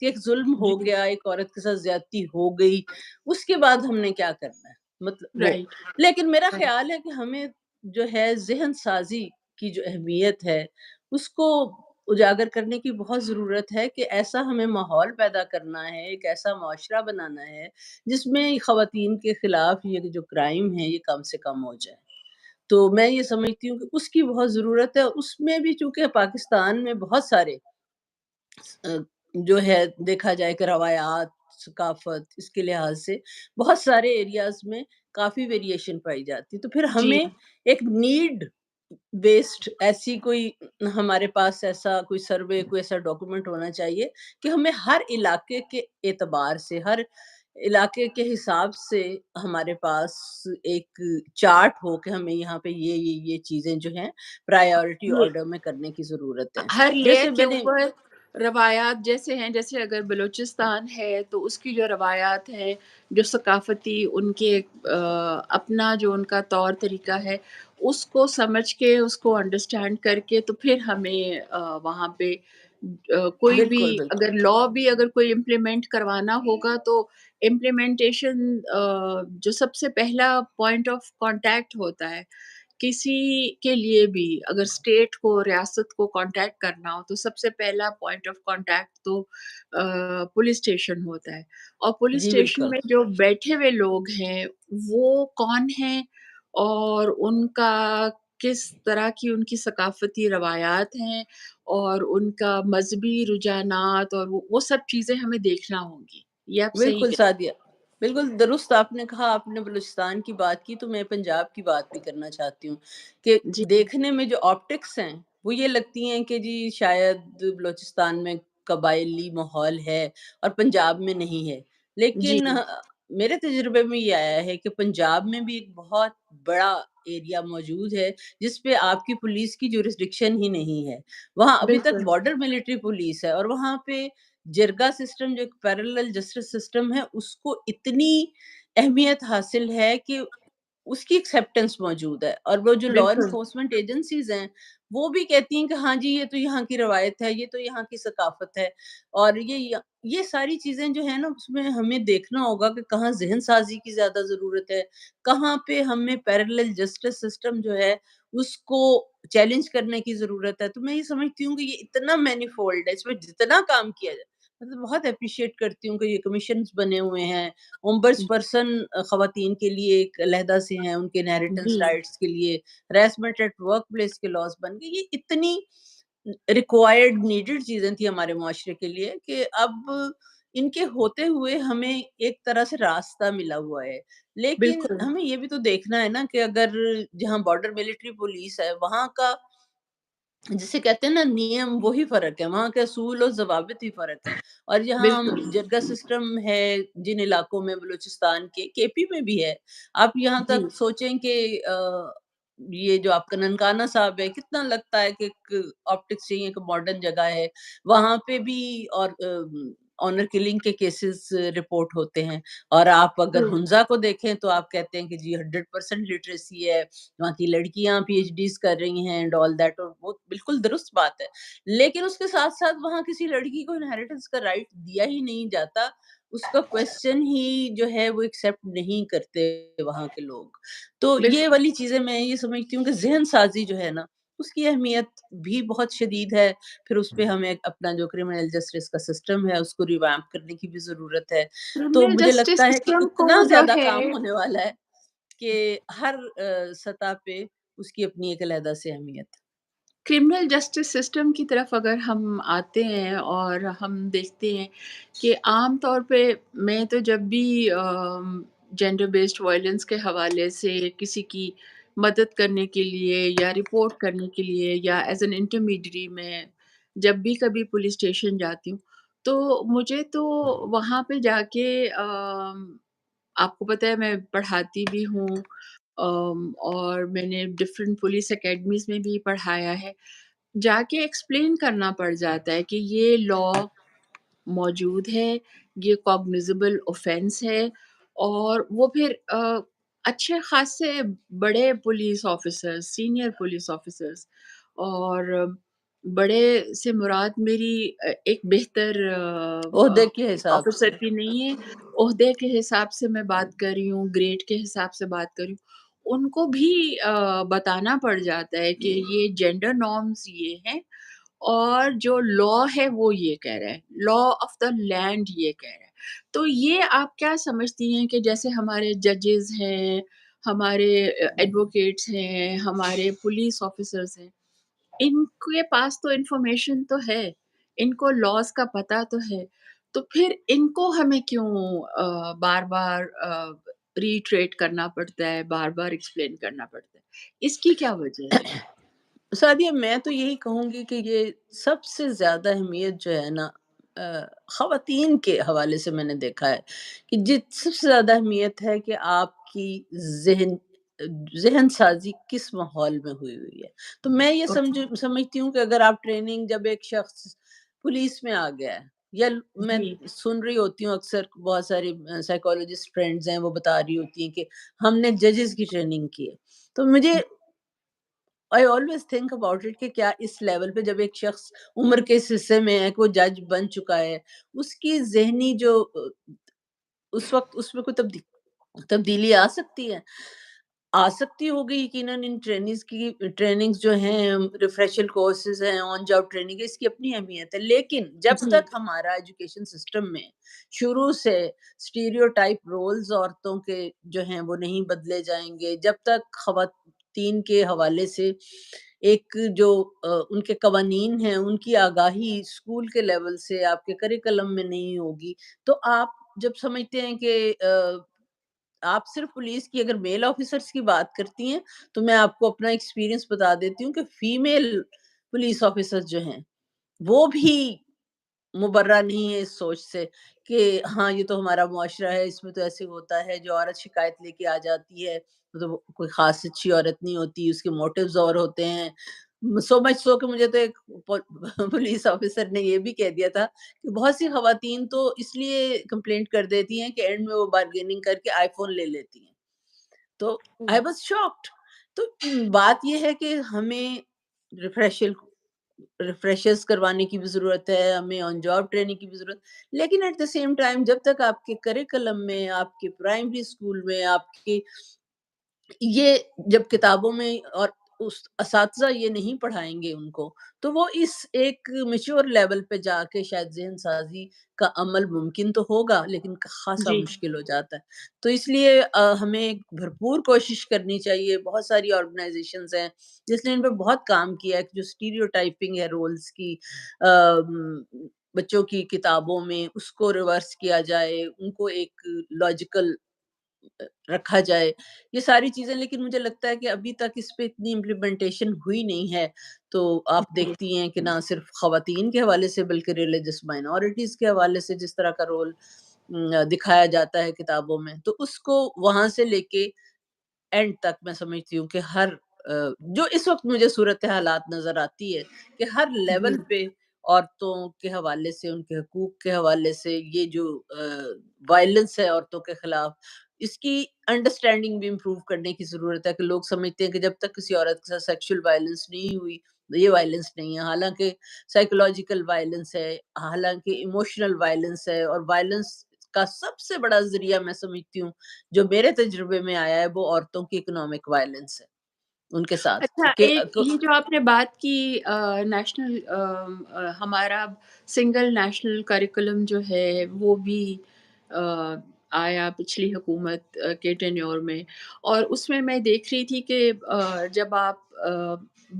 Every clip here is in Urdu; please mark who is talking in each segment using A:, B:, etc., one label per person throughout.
A: کہ ایک ظلم
B: جی،
A: ہو گیا، ایک عورت کے ساتھ زیادتی ہو گئی، اس کے بعد ہم نے کیا کرنا ہے؟ مطلب وہ
B: رائٹ،
A: لیکن میرا
B: رائٹ،
A: خیال ہے کہ ہمیں جو ہے ذہن سازی کی جو اہمیت ہے، اس کو اجاگر کرنے کی بہت ضرورت ہے کہ ایسا ہمیں ماحول پیدا کرنا ہے، ایک ایسا معاشرہ بنانا ہے، جس میں خواتین کے خلاف یہ جو کرائم ہے یہ کم سے کم ہو جائے۔ تو میں یہ سمجھتی ہوں کہ اس کی بہت ضرورت ہے، اس میں بھی چونکہ پاکستان میں بہت سارے جو ہے دیکھا جائے کہ روایات، ثقافت اس کے لحاظ سے بہت سارے ایریاز میں کافی ویریشن پائی جاتی ہے۔ تو پھر
B: جی،
A: ہمیں ایک نیڈ بیسڈ ایسی کوئی ہمارے پاس ایسا کوئی سروے، کوئی ایسا ڈاکومنٹ ہونا چاہیے کہ ہمیں ہر علاقے کے اعتبار سے، ہر علاقے کے حساب سے ہمارے پاس ایک چارٹ ہو کہ ہمیں یہاں پہ یہ چیزیں جو ہیں پرائیورٹی
B: یہ
A: آرڈر میں کرنے کی ضرورت ہے۔
B: ہر لیئر
A: جیسے
B: کے
A: میں نے
B: اوپر روایات جیسے ہیں، جیسے اگر بلوچستان ہے تو اس کی جو روایات ہیں، جو ثقافتی ان کے اپنا جو ان کا طور طریقہ ہے، اس کو سمجھ کے، اس کو انڈرسٹینڈ کر کے تو پھر ہمیں وہاں پہ کوئی بھی
A: بالکل، بالکل۔
B: اگر لا بھی اگر کوئی امپلیمنٹ کروانا ہوگا تو امپلیمنٹیشن جو سب سے پہلا پوائنٹ آف کانٹیکٹ ہوتا ہے کسی کے لیے بھی، اگر اسٹیٹ کو، ریاست کو کانٹیکٹ کرنا ہو تو سب سے پہلا پوائنٹ آف کانٹیکٹ تو پولیس اسٹیشن ہوتا ہے، اور پولیس
A: جی،
B: اسٹیشن
A: بالکل۔
B: میں جو بیٹھے ہوئے لوگ ہیں وہ کون ہیں اور ان کا کس طرح کی ان کی ثقافتی روایات ہیں اور ان کا مذہبی رجحانات، اور وہ سب چیزیں ہمیں دیکھنا ہوں گی۔ یہ آپ صحیح
A: بالکل
B: کہہ
A: سعدیہ، بالکل درست آپ نے کہا۔ آپ نے بلوچستان کی بات کی تو میں پنجاب کی بات بھی کرنا چاہتی ہوں کہ
B: جی،
A: دیکھنے میں جو آپٹکس ہیں وہ یہ لگتی ہیں کہ جی شاید بلوچستان میں قبائلی ماحول ہے اور پنجاب میں نہیں ہے،
B: جی،
A: لیکن میرے تجربے میں یہ آیا ہے کہ پنجاب میں بھی ایک بہت بڑا ایریا موجود ہے جس پہ آپ کی پولیس کی جورسڈکشن ہی نہیں ہے۔ وہاں ابھی تک
B: بالکل،
A: بارڈر ملٹری پولیس ہے، اور وہاں پہ جرگا سسٹم جو ایک پیرلل جسٹس سسٹم ہے اس کو اتنی اہمیت حاصل ہے کہ اس کی ایکسیپٹنس موجود ہے، اور وہ جو لا
B: بالکل،
A: انفورسمنٹ ایجنسیز ہیں وہ بھی کہتی ہیں کہ ہاں جی یہ تو یہاں کی روایت ہے، یہ تو یہاں کی ثقافت ہے، اور یہ ساری چیزیں جو ہیں نا اس میں ہمیں دیکھنا ہوگا کہ کہاں ذہن سازی کی زیادہ ضرورت ہے، کہاں پہ ہمیں پیرلل جسٹس سسٹم جو ہے اس کو چیلنج کرنے کی ضرورت ہے۔ تو میں یہ سمجھتی ہوں کہ یہ اتنا مینی فولڈ ہے، اس میں جتنا کام کیا جائے، مطلب بہت اپریشیٹ کرتی ہوں کہ یہ کمیشنز بنے ہوئے ہیں، اومبرس پرسن خواتین کے لیے ایک علیحدہ سے ہیں، ان کے انہیریٹنس
B: جی،
A: رائٹس کے لیے، ہراسمنٹ ایٹ ورک پلیس کے لاس بن گئے۔ یہ اتنی ریکوائرڈ نیڈڈ چیزیں تھیں ہمارے معاشرے کے لیے کہ اب ان کے ہوتے ہوئے ہمیں ایک طرح سے راستہ ملا ہوا ہے۔ لیکن
B: بالکل،
A: ہمیں یہ بھی تو دیکھنا ہے نا کہ اگر جہاں بارڈر ملٹری پولیس ہے وہاں کا جسے کہتے ہیں نا نیم وہی فرق ہے، وہاں کے اصول اور ضوابط ہی فرق ہیں، اور یہاں
B: بالکل،
A: جرگا سسٹم ہے جن علاقوں میں بلوچستان کے کے پی میں بھی ہے۔ آپ یہاں
B: جی،
A: تک سوچیں کہ یہ جو آپ کا ننکانہ صاحب ہے کتنا لگتا ہے کہ ایک آپٹکس چاہیے کہ ماڈرن جگہ ہے، وہاں پہ بھی اور آنر کلنگ کے کیسز رپورٹ ہوتے ہیں، اور آپ اگر
B: ٹرو،
A: ہنزا کو دیکھیں تو آپ کہتے ہیں کہ جی 100% لٹریسی ہے، وہاں کی لڑکیاں پی ایچ ڈیز کر رہی ہیں اینڈ آل دیٹ، اور وہ بالکل درست بات ہے، لیکن اس کے ساتھ ساتھ وہاں کسی لڑکی کو انہیریٹنس کا رائٹ دیا ہی نہیں جاتا، اس کا کوشچن ہی جو ہے وہ ایکسیپٹ نہیں کرتے وہاں کے لوگ۔ تو یہ
B: بالکل،
A: والی چیزیں میں یہ سمجھتی ہوں کہ ذہن سازی جو ہے نا اس کی اہمیت بھی بہت شدید ہے، پھر اس پہ ہمیں اپنا جو کرمنل جسٹس کا سسٹم ہے اس کو ریویمپ کرنے کی بھی ضرورت ہے۔ تو
B: کرمنل
A: مجھے
B: جسٹس
A: لگتا ہے کہ
B: سسٹم کو
A: اتنا
B: جو
A: زیادہ
B: ہے
A: کام ہونے والا ہے کہ ہر سطح پہ اس کی اپنی ایک علیحدہ سے اہمیت ہے۔
B: کرمنل جسٹس سسٹم کی طرف اگر ہم آتے ہیں اور ہم دیکھتے ہیں کہ عام طور پہ میں تو جب بھی جینڈر بیسڈ وائلنس کے حوالے سے کسی کی مدد کرنے کے لیے یا رپورٹ کرنے کے لیے یا ایز این انٹرمیڈیری میں جب بھی کبھی پولیس اسٹیشن جاتی ہوں تو مجھے تو وہاں پہ جا کے آپ کو پتہ ہے میں پڑھاتی بھی ہوں، اور میں نے ڈفرینٹ پولیس اکیڈمیز میں بھی پڑھایا ہے۔ جا کے ایکسپلین کرنا پڑ جاتا ہے کہ یہ لا موجود ہے، یہ کوگنیزیبل اوفینس ہے، اور وہ پھر اچھے خاصے بڑے police officers, senior police officers اور بڑے سے مراد میری ایک بہتر
A: عہدے کے حساب
B: آفیسر
A: سے۔
B: کی نہیں ہے، عہدے کے حساب سے میں بات کر رہی ہوں، گریڈ کے حساب سے بات کر رہی ہوں۔ ان کو بھی بتانا پڑ جاتا ہے کہ یہ جینڈر نارمس یہ ہیں اور جو لا ہے وہ یہ کہہ رہا ہے، لا آف دا لینڈ یہ کہہ رہا ہے۔ تو یہ آپ کیا سمجھتی ہیں کہ جیسے ہمارے ججز ہیں، ہمارے ایڈوکیٹس ہیں، ہمارے پولیس آفیسرس ہیں، ان کے پاس تو انفارمیشن تو ہے، ان کو لاز کا پتہ تو ہے، تو پھر ان کو ہمیں کیوں بار بار ریٹریٹ کرنا پڑتا ہے، بار بار ایکسپلین کرنا پڑتا ہے؟ اس کی کیا وجہ ہے؟
A: سعدیہ، میں تو یہی کہوں گی کہ یہ سب سے زیادہ اہمیت جو ہے نا خواتین کے حوالے سے میں نے دیکھا ہے کہ سب سے زیادہ اہمیت ہے کہ آپ کی ذہن ذہن سازی کس ماحول میں ہوئی ہوئی ہے۔ تو میں یہ
B: اوکے،
A: سمجھتی ہوں کہ اگر آپ ٹریننگ، جب ایک شخص پولیس میں آ گیا ہے، یا میں
B: جی،
A: سن رہی ہوتی ہوں اکثر بہت ساری سائیکولوجسٹ فرینڈز ہیں، وہ بتا رہی ہوتی ہیں کہ ہم نے ججز کی ٹریننگ کی ہے، تو مجھے I always think about it کہ کیا اس لیول پہ جب ایک شخص عمر کے اس حصے میں ہے کہ وہ جج بن چکا ہے، اس کی ذہنی جو اس وقت اس میں کوئی تبدیلی آ سکتی ہے؟ آ سکتی ہوگی یقیناً۔ ان ٹریننگز جو ہیں، ریفریشل کورسز ہیں، آن جاب ٹریننگ ہے، اس کی اپنی اہمیت ہے، لیکن جب
B: جی،
A: تک ہمارا ایجوکیشن سسٹم میں شروع سے اسٹیریوٹائپ رولز عورتوں کے جو ہیں وہ نہیں بدلے جائیں گے، جب تک خواتین کے حوالے سے ایک جو ان کے قوانین ہیں ان کی آگاہی اسکول کے لیول سے آپ کے کریکلم میں نہیں ہوگی، تو آپ جب سمجھتے ہیں کہ آپ صرف پولیس کی، اگر میل آفیسرس کی بات کرتی ہیں، تو میں آپ کو اپنا ایکسپیرینس بتا دیتی ہوں کہ فیمیل پولیس آفیسر جو ہیں وہ بھی مبرہ نہیں ہے اس سوچ سے کہ ہاں یہ تو ہمارا معاشرہ ہے، اس میں تو ایسے ہوتا ہے، جو عورت شکایت لے کے آ جاتی ہے وہ تو کوئی خاص اچھی عورت نہیں ہوتی، اس کے موٹیوز اور ہوتے ہیں۔ سو مچ سو کہ مجھے تو ایک پولیس آفیسر نے یہ بھی کہہ دیا تھا کہ بہت سی خواتین تو اس لیے کمپلینٹ کر دیتی ہیں کہ اینڈ میں وہ بارگیننگ کر کے آئی فون لے لیتی ہیں۔ تو آئی واز شاکڈ۔ تو بات یہ ہے کہ ہمیں ریفریشل ریفریشرز کروانے کی بھی ضرورت ہے، ہمیں آن جاب ٹریننگ کی بھی ضرورت، لیکن ایٹ دا سیم ٹائم جب تک آپ کے کریکلم میں، آپ کے پرائمری اسکول میں، آپ کے یہ جب کتابوں میں اور اس اساتذہ یہ نہیں پڑھائیں گے ان کو، تو وہ اس ایک میچور لیول پہ جا کے شاید ذہن سازی کا عمل ممکن تو ہوگا، لیکن خاصا
B: جی،
A: مشکل ہو جاتا ہے۔ تو اس لیے ہمیں بھرپور کوشش کرنی چاہیے۔ بہت ساری آرگنائزیشنز ہیں جس نے ان پہ بہت کام کیا ہے، جو اسٹیریوٹائپنگ ہے رولز کی، آم، بچوں کی کتابوں میں اس کو ریورس کیا جائے، ان کو ایک لاجیکل رکھا جائے، یہ ساری چیزیں، لیکن مجھے لگتا ہے کہ ابھی تک اس پہ اتنی امپلیمنٹیشن ہوئی نہیں ہے۔ تو آپ
B: جی،
A: دیکھتی ہیں کہ نہ صرف خواتین کے حوالے سے بلکہ ریلیجس مائنورٹیز کے حوالے سے جس طرح کا رول دکھایا جاتا ہے کتابوں میں، تو اس کو وہاں سے لے کے اینڈ تک میں سمجھتی ہوں کہ ہر جو اس وقت مجھے صورت حالات نظر آتی ہے کہ ہر
B: جی،
A: لیول پہ عورتوں کے حوالے سے، ان کے حقوق کے حوالے سے، یہ جو وائلنس ہے عورتوں کے خلاف، اس کی انڈرسٹینڈنگ بھی امپروو کرنے کی ضرورت ہے کہ لوگ سمجھتے ہیں کہ جب تک کسی عورت کے ساتھ سیکشل وائلنس نہیں ہوئی یہ وائلنس نہیں ہے، حالانکہ سائیکولوجیکل وائلنس ہے، حالانکہ ایموشنل وائلنس ہے، اور وائلنس کا سب سے بڑا ذریعہ میں سمجھتی ہوں جو میرے تجربے میں آیا ہے وہ عورتوں کی اکنامک وائلنس ہے ان کے ساتھ
B: اچھا،
A: کہ
B: ایک یہ جو آپ نے بات کی نیشنل ہمارا سنگل نیشنل کریکولم جو ہے وہ بھی آ، آیا پچھلی حکومت کے ٹینیور میں، اور اس میں دیکھ رہی تھی کہ جب آپ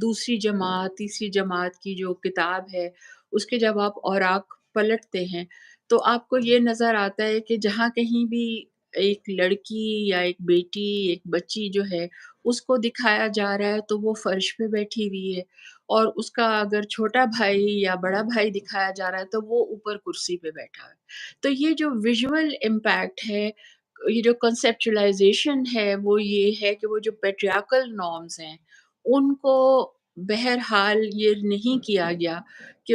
B: دوسری جماعت تیسری جماعت کی جو کتاب ہے اس کے جب آپ اوراق پلٹتے ہیں تو آپ کو یہ نظر آتا ہے کہ جہاں کہیں بھی ایک لڑکی یا ایک بیٹی ایک بچی جو ہے اس کو دکھایا جا رہا ہے تو وہ فرش پہ بیٹھی ہوئی ہے، اور اس کا اگر چھوٹا بھائی یا بڑا بھائی دکھایا جا رہا ہے تو وہ اوپر کرسی پہ بیٹھا ہے۔ تو یہ جو ویژول امپیکٹ ہے، یہ جو کنسیپچولائزیشن ہے وہ یہ ہے کہ وہ جو پیٹریارکل نارمز ہیں ان کو بہرحال یہ نہیں کیا گیا کہ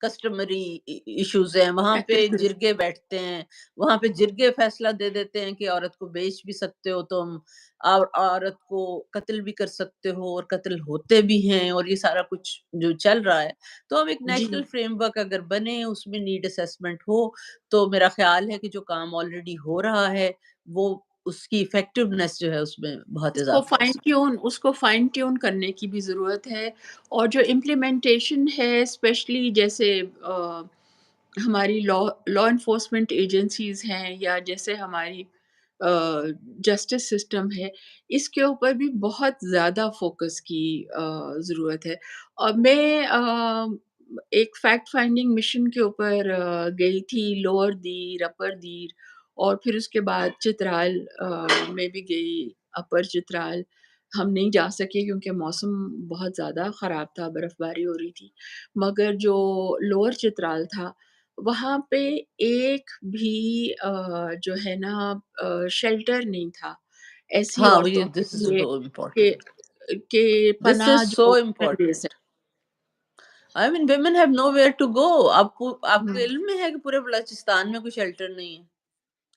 A: کسٹمری ایشوز ہیں، وہاں پہ
B: پریکٹسز
A: جرگے بیٹھتے ہیں، وہاں پہ جرگے فیصلہ دے دیتے ہیں کہ عورت کو بیچ بھی سکتے ہو تم، اور عورت کو قتل بھی کر سکتے ہو، اور قتل ہوتے بھی ہیں، اور یہ سارا کچھ جو چل رہا ہے۔ تو اب ایک
B: جی،
A: نیشنل فریم ورک اگر بنے، اس میں نیڈ اسیسمنٹ ہو، تو میرا خیال ہے کہ جو کام آلریڈی ہو رہا ہے وہ اس کی افیکٹونیس جو ہے اس میں بہت اضافہ ہو سکتا ہے۔
B: اس کو فائن ٹیون کرنے کی بھی ضرورت ہے، اور جو امپلیمنٹیشن ہے اسپیشلی جیسے ہماری لا انفورسمنٹ ایجنسیز ہیں، یا جیسے ہماری جسٹس سسٹم ہے، اس کے اوپر بھی بہت زیادہ فوکس کی ضرورت ہے۔ اور میں ایک فیکٹ فائنڈنگ مشن کے اوپر گئی تھی، لوور دیر، اپر دیر، اور پھر اس کے بعد چترال میں بھی گئی، اپر چترال ہم نہیں جا سکے کیونکہ موسم بہت زیادہ خراب تھا، برف باری ہو رہی تھی، مگر جو لوور چترال تھا وہاں پہ ایک بھی جو ہے نا شیلٹر نہیں تھا ایسی
A: ہاں،
B: عورتوں کے
A: دس از
B: لیے
A: سو
B: کہ
A: امپورٹنٹ،
B: کہ
A: دس
B: پناہ
A: از سو
B: جو لے
A: امپورٹنٹ۔
B: سکیں۔
A: I man women have nowhere to go. آپ کو
B: ہوں،
A: علم میں ہے کہ پورے بلوچستان میں کوئی شیلٹر نہیں ہے؟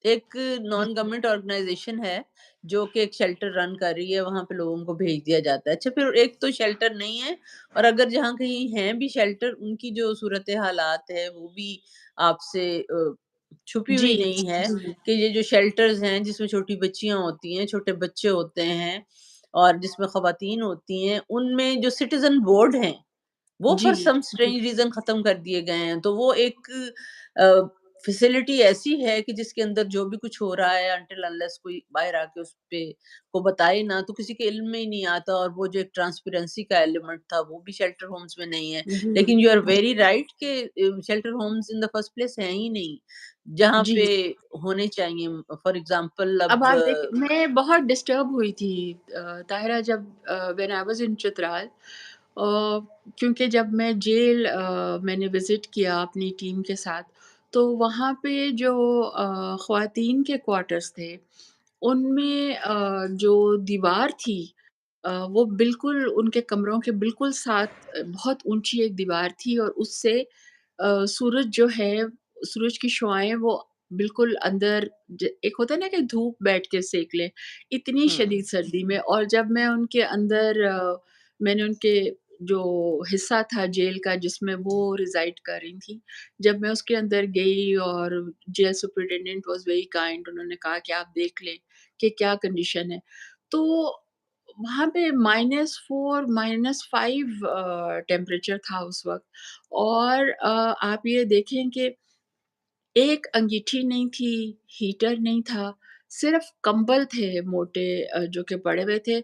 A: ایک نان
B: بالکل
A: گورنمنٹ آرگنائزیشن ہے جو کہ ایک شیلٹر رن کر رہی ہے، وہاں پہ لوگوں کو بھیج دیا جاتا ہے۔ اچھا، پھر ایک تو شیلٹر نہیں ہے، اور اگر جہاں کہیں ہیں بھی شیلٹر، ان کی جو صورت حالات ہے وہ بھی آپ سے چھپی
B: جی
A: ہوئی نہیں ہے،
B: جی
A: کہ یہ جو شیلٹرز ہیں جس میں چھوٹی بچیاں ہوتی ہیں، چھوٹے بچے ہوتے ہیں، اور جس میں خواتین ہوتی ہیں، ان میں جو سٹیزن بورڈ ہیں وہ
B: جی
A: فار سم
B: جی
A: اسٹرینج ریزن ختم کر دیے گئے ہیں۔ تو وہ ایک فیسلٹی ایسی ہے کہ جس کے اندر جو بھی کچھ ہو رہا ہے، انٹل انلیس کوئی باہر آ کے اس پہ کو بتائے نا، تو کسی کے علم میں ہی نہیں آتا۔ اور وہ جو ایک ٹرانسپیرنسی کا ایلیمنٹ تھا وہ بھی شیلٹر ہومز میں نہیں ہے۔
B: جی
A: لیکن یو آر ویری رائٹ کہ shelter homes in the first place ہیں ہی نہیں جہاں
B: جی
A: پہ ہونے چاہیے۔ فار ایگزامپل
B: اب
A: اب
B: آپ دیکھیں، میں بہت ڈسٹرب ہوئی تھی طاہرہ، جب when I was in Chitral, کیونکہ جب میں جیل میں نے وزٹ کیا اپنی ٹیم کے ساتھ، تو وہاں پہ جو خواتین کے کوارٹرز تھے ان میں جو دیوار تھی وہ بالکل ان کے کمروں کے بالکل ساتھ بہت اونچی ایک دیوار تھی، اور اس سے سورج جو ہے، سورج کی شعاعیں وہ بالکل اندر، ایک ہوتا ہے نا کہ دھوپ بیٹھ کے سیک لیں، اتنی
A: ہوں
B: شدید سردی میں، اور جب میں ان کے اندر میں نے ان کے جو حصہ تھا جیل کا جس میں وہ ریزائڈ کر رہی تھی، جب میں اس کے اندر گئی، اور jail superintendent was very kind, انہوں نے کہا کہ آپ دیکھ لیں کہ کیا کنڈیشن ہے، تو وہاں پہ -4 -5 ٹیمپریچر تھا اس وقت، اور آپ یہ دیکھیں کہ ایک انگیٹھی نہیں تھی، ہیٹر نہیں تھا، صرف کمبل تھے موٹے جو کہ پڑے ہوئے تھے،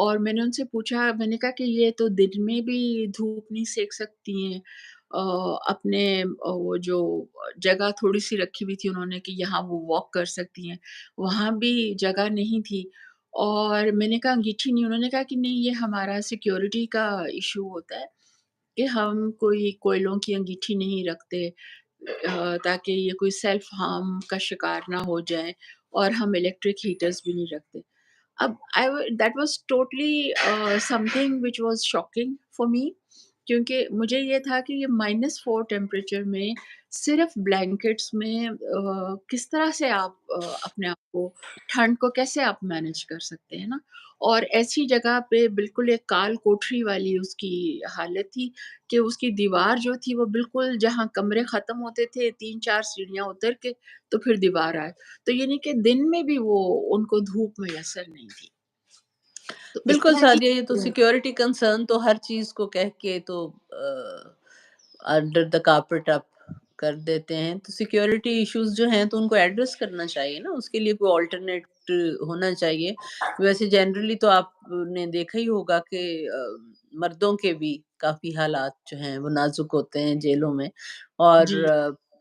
B: اور میں نے ان سے پوچھا، میں نے کہا کہ یہ تو دن میں بھی دھوپ نہیں سیک سکتی ہیں، اپنے وہ جو جگہ تھوڑی-سی رکھی ہوئی تھی انہوں نے کہ یہاں وہ واک کر سکتی ہیں، وہاں بھی جگہ نہیں تھی، اور میں نے کہا انگیٹھی نہیں، انہوں نے کہا کہ نہیں، یہ ہمارا سیکیورٹی کا ایشو ہوتا ہے کہ ہم کوئی کوئلوں کی انگیٹھی نہیں رکھتے، تاکہ یہ کوئی سیلف ہارم کا شکار نہ ہو جائیں، اور ہم الیکٹرک ہیٹرز بھی نہیں رکھتے۔ اب that was totally something which was shocking for me، کیونکہ مجھے یہ تھا کہ یہ -4 ٹیمپریچر میں صرف بلینکٹس میں کس طرح سے آپ اپنے آپ کو، ٹھنڈ کو کیسے آپ مینیج کر سکتے ہیں نا، اور ایسی جگہ پہ بالکل ایک کال کوٹری والی اس کی حالت تھی کہ اس کی دیوار جو تھی وہ بالکل جہاں کمرے ختم ہوتے تھے 3-4 سیڑھیاں اتر کے تو پھر دیوار آئے، تو یعنی کہ دن میں بھی وہ ان کو دھوپ میسر نہیں تھی، تو اس
A: بالکل
B: طرح کی
A: سعدیہ، یہ تو سیکیورٹی کنسرن تو ہر چیز کو کہہ کے تو انڈر دا کارپیٹ آپ کر دیتے ہیں۔ تو سیکیورٹی ایشوز جو ہیں تو ان کو ایڈریس کرنا چاہیے نا، اس کے لیے کوئی آلٹرنیٹ ہونا چاہیے۔ ویسے جنرلی تو آپ نے دیکھا ہی ہوگا کہ مردوں کے بھی کافی حالات جو ہیں وہ نازک ہوتے ہیں جیلوں میں، اور
B: جی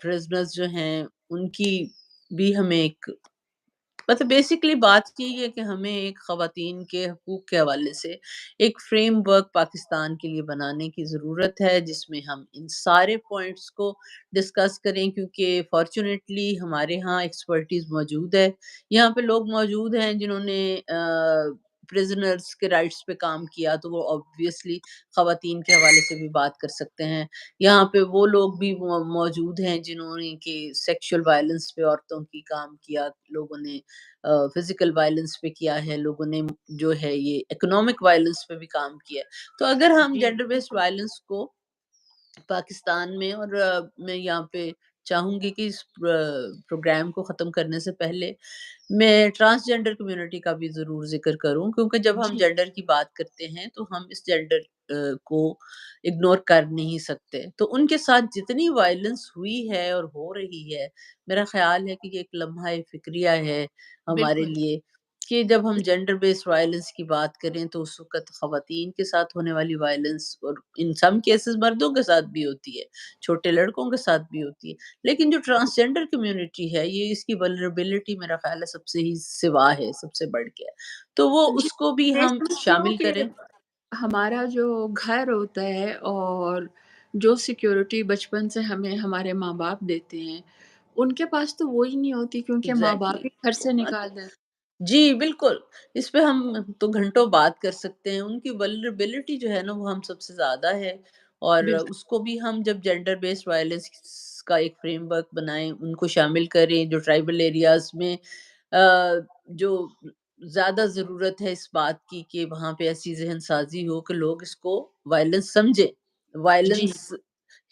A: پرزنرز جو ہیں ان کی بھی ہمیں ایک، مطلب بیسکلی بات یہی ہے کہ ہمیں ایک خواتین کے حقوق کے حوالے سے ایک فریم ورک پاکستان کے لیے بنانے کی ضرورت ہے، جس میں ہم ان سارے پوائنٹس کو ڈسکس کریں، کیونکہ فارچونیٹلی ہمارے ہاں ایکسپرٹیز موجود ہے، یہاں پہ لوگ موجود ہیں جنہوں نے پرزنرز کے رائٹس پہ کام کیا تو وہ آبویسلی خواتین کے حوالے سے بھی بات کر سکتے ہیں۔ یہاں پہ وہ لوگ بھی موجود ہیں جنہوں نے کہ سیکشل وائلنس پہ عورتوں کی کام کیا، لوگوں نے فزیکل وائلنس پہ کیا ہے، لوگوں نے جو ہے یہ اکنامک وائلنس پہ بھی کام کیا ہے۔ تو اگر ہم
B: جی،
A: جینڈر بیسڈ وائلنس کو پاکستان میں، اور میں یہاں پہ چاہوں گی کہ اس پروگرام کو ختم کرنے سے پہلے میں ٹرانسجینڈر کمیونٹی کا بھی ضرور ذکر کروں، کیونکہ جب ہم
B: جی،
A: جینڈر کی بات کرتے ہیں تو ہم اس جینڈر کو اگنور کر نہیں سکتے۔ تو ان کے ساتھ جتنی وائلنس ہوئی ہے اور ہو رہی ہے، میرا خیال ہے کہ یہ ایک لمحہ فکریہ ہے ہمارے
B: بالکل۔
A: لیے، کہ جب ہم جینڈر بیسڈ وائلنس کی بات کریں تو اس وقت خواتین کے ساتھ ہونے والی وائلنس، اور ان سم کیسز مردوں کے ساتھ بھی ہوتی ہے، چھوٹے لڑکوں کے ساتھ بھی ہوتی ہے، لیکن جو ٹرانسجینڈر کمیونٹی ہے یہ اس کی ولنریبلٹی میرا خیال ہے سب سے ہی سوا ہے، سب سے بڑھ کے ہے۔ تو وہ
B: جی،
A: اس کو بھی
B: میں
A: ہم
B: سمجھتی ہوں
A: شامل
B: کہ
A: کریں۔
B: ہمارا جو گھر ہوتا ہے اور جو سیکیورٹی بچپن سے ہمیں ہمارے ماں-باپ دیتے ہیں، ان کے پاس تو وہی نہیں ہوتی کیونکہ
A: ایگزیکٹلی
B: ماں-باپ ہی گھر سے نکال دیتے
A: جی بالکل، اس پہ ہم تو گھنٹوں بات کر سکتے ہیں۔ ان کی ولنریبلٹی جو ہے نا وہ ہم سب سے زیادہ ہے، اور
B: بالکل،
A: اس کو بھی ہم جب جینڈر بیسڈ وائلنس کا ایک فریم ورک بنائیں، ان کو شامل کریں جو ٹرائبل ایریاز میں جو زیادہ ضرورت ہے اس بات کی کہ وہاں پہ ایسی ذہن سازی ہو کہ لوگ اس کو وائلنس سمجھیں،
B: جی،
A: وائلنس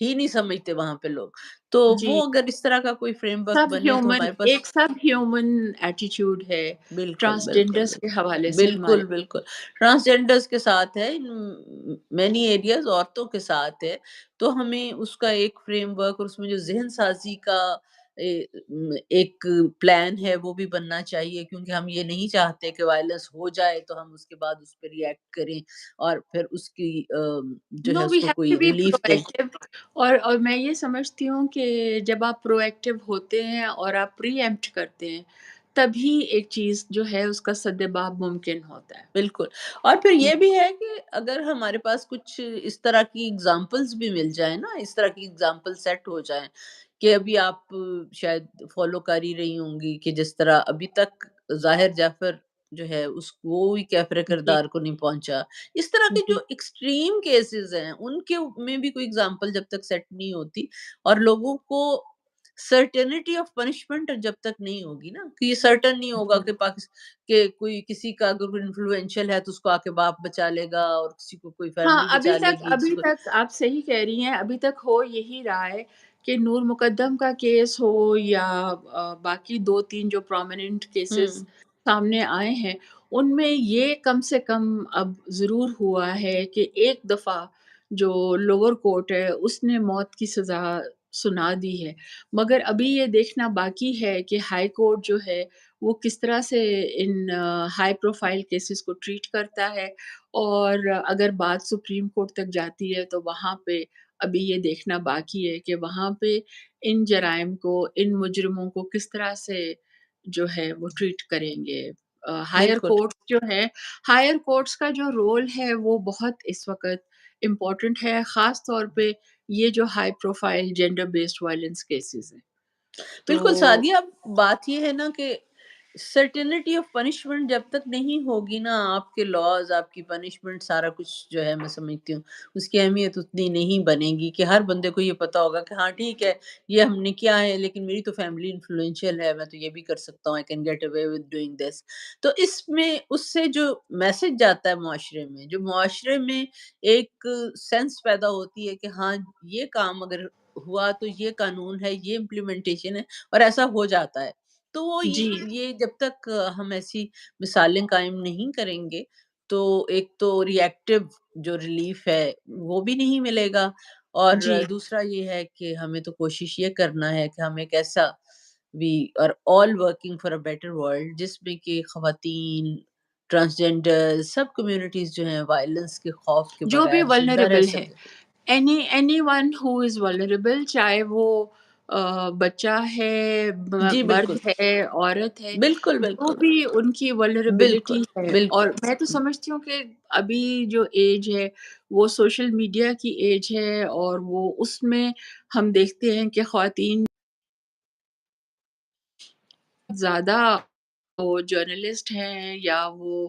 A: ہی نہیں سمجھتے وہاں پہ لوگ۔ تو
B: جی،
A: وہ اگر اس طرح کا کوئی فریم ورک بنے تو ہمارے پاس
B: سب ہیومن ایٹیٹیوڈ ہے
A: بالکل، بالکل،
B: ٹرانسجینڈرس کے
A: بالکل،
B: حوالے سے
A: بالکل،
B: ہمارے
A: بالکل، ٹرانسجینڈرز کے ساتھ ہے، مینی ایریاز عورتوں کے ساتھ ہے، تو ہمیں اس کا ایک فریم ورک اور اس میں جو ذہن سازی کا ایک پلان ہے وہ بھی بننا چاہیے، کیونکہ ہم یہ نہیں چاہتے کہ وائلنس ہو جائے تو ہم اس کے بعد اس پہ ری ایکٹ کریں اور پھر اس کی جو ہے
B: نو
A: اس
B: وی
A: کو
B: ہیو ٹو
A: کوئی
B: بی
A: ریلیف دیں۔
B: پروایکٹیو اور میں یہ سمجھتی ہوں کہ جب آپ پروایکٹیو ہوتے ہیں اور آپ پری ایمپٹ کرتے ہیں، تبھی ایک چیز جو ہے اس کا سدباب ممکن ہوتا ہے۔
A: بالکل، اور پھر یہ بھی ہے کہ اگر ہمارے پاس کچھ اس طرح کی ایگزامپلس بھی مل جائیں نا، اس طرح کی ایگزامپل سیٹ ہو جائیں کہ ابھی آپ شاید فالو کر ہی رہی ہوں گی کہ جس طرح ابھی تک ظاہر جعفر جو ہے اس کو بھی کیفر
B: جی،
A: کردار کو نہیں پہنچا، اس طرح کے جو
B: جی۔
A: ایکسٹریم کیسز ہیں ان کے میں بھی کوئی ایگزامپل جب تک سیٹ نہیں ہوتی اور لوگوں کو سرٹینٹی آف پنشمنٹ جب تک نہیں ہوگی نا، کہ یہ سرٹن نہیں ہوگا کہ کہ کوئی کسی کا اگر کوئی انفلوئنشل ہے تو اس کو آ کے باپ بچا لے گا، اور کسی کو کوئی
B: ہاں،
A: فیملی بچا لے گی، کسی
B: ابھی
A: کو
B: تک آپ صحیح کہہ رہی ہیں، ابھی تک ہو یہی رہا ہے کہ نور مقدم کا کیس ہو یا باقی 2-3 جو پرومیننٹ
A: ہوں
B: کیسز سامنے آئے ہیں، ان میں یہ کم سے کم اب ضرور ہوا ہے کہ ایک دفعہ جو لوور کورٹ ہے، اس نے موت کی سزا سنا دی ہے۔ مگر ابھی یہ دیکھنا باقی ہے کہ ہائی کورٹ جو ہے، وہ کس طرح سے ان ہائی پروفائل کیسز کو ٹریٹ کرتا ہے، اور اگر بات سپریم کورٹ تک جاتی ہے تو وہاں پہ ابھی یہ دیکھنا باقی ہے کہ وہاں پہ ان جرائم کو، ان مجرموں کو کس طرح سے جو ہے وہ ٹریٹ کریں گے۔ ہائر
A: بالکل
B: کورٹس جو ہے، ہائر کورٹس کا جو رول ہے وہ بہت اس وقت امپورٹنٹ ہے، خاص طور پہ یہ جو high profile gender based violence cases ہیں۔ تو
A: بالکل سعدیہ، اب بات یہ ہے نا کہ سرٹینٹی آف پنشمنٹ جب تک نہیں ہوگی نا، آپ کے لاز، آپ کی پنشمنٹ، سارا کچھ جو ہے میں سمجھتی ہوں اس کی اہمیت اتنی نہیں بنے گی کہ ہر بندے کو یہ پتا ہوگا کہ ہاں ٹھیک ہے یہ ہم نے کیا ہے، لیکن میری تو فیملی انفلوئنشل ہے، میں تو یہ بھی کر سکتا ہوں، I can get away with doing this. تو اس میں اس سے جو میسج جاتا ہے معاشرے میں، جو معاشرے میں ایک سینس پیدا ہوتی ہے کہ ہاں یہ کام اگر ہوا تو یہ قانون ہے، یہ امپلیمنٹیشن ہے، اور ایسا ہو جاتا ہے۔ تو وہ
B: جی،
A: یہ جب تک ہم ایسی مثالیں قائم نہیں کریں گے تو ایک تو ری ایکٹیو جو ریلیف ہے وہ بھی نہیں ملے گا، اور
B: جی،
A: دوسرا یہ ہے کہ ہمیں تو کوشش یہ کرنا ہے کہ ہم ایک ایسا we are all working for a better world جس میں کہ خواتین، ٹرانسجینڈر سب کمیونٹیز جو ہیں وائلنس کے خوف کے
B: جو بھی
A: بغیر زندہ رہ
B: ولنریبل ہے،
A: سکیں۔
B: اینی ون ہو از ولنریبل، چاہے وہ بچہ ہے،
A: جی
B: مرد
A: بالکل،
B: ہے، عورت ہے،
A: بالکل،
B: جو
A: بالکل،
B: بھی ان کی
A: بالکل،
B: ولنریبلٹی ہے۔ اور
A: بالکل،
B: میں تو سمجھتی ہوں کہ ابھی جو ایج ہے وہ سوشل میڈیا کی ایج ہے، اور وہ اس میں ہم دیکھتے ہیں کہ خواتین زیادہ وہ جرنلسٹ ہیں یا وہ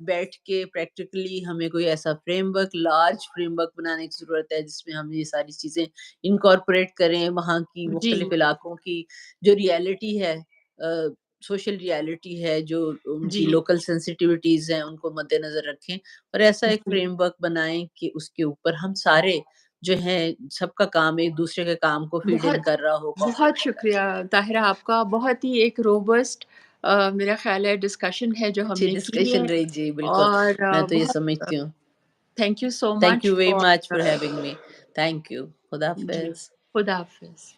A: بیٹھ کے پریکٹیکلی ہمیں کوئی ایسا frame work, large frame work بنانے کی ضرورت ہے جس میں ہم یہ ساری چیزیں انکارپوریٹ کریں، وہاں کی
B: جی،
A: مختلف علاقوں کی جو ریئلٹی ہے، سوشل ریئلٹی ہے، جو ان کی
B: جی،
A: لوکل سینسٹیوٹیز ہیں ان کو مد نظر رکھیں، اور ایسا ایک
B: جی،
A: فریم ورک بنائیں کہ اس کے اوپر ہم سارے جو ہیں، سب کا کام ایک دوسرے کے کام کو فیڈ ان
B: بہت
A: کر رہا ہو۔
B: بہت شکریہ طاہرہ آپ کا، بہت ہی ایک روبسٹ میرا خیال ہے ڈسکشن ہے جو ہم
A: اچھی
B: نے کی ہے،
A: ڈسکشن رہی جی، بالکل،
B: اور
A: میں تو یہ
B: بہت
A: سمجھتی ہوں۔
B: Thank you so
A: thank
B: much
A: you very
B: for
A: much for having me, thank you, خدا
B: جی،
A: حافظ۔
B: خدا حافظ۔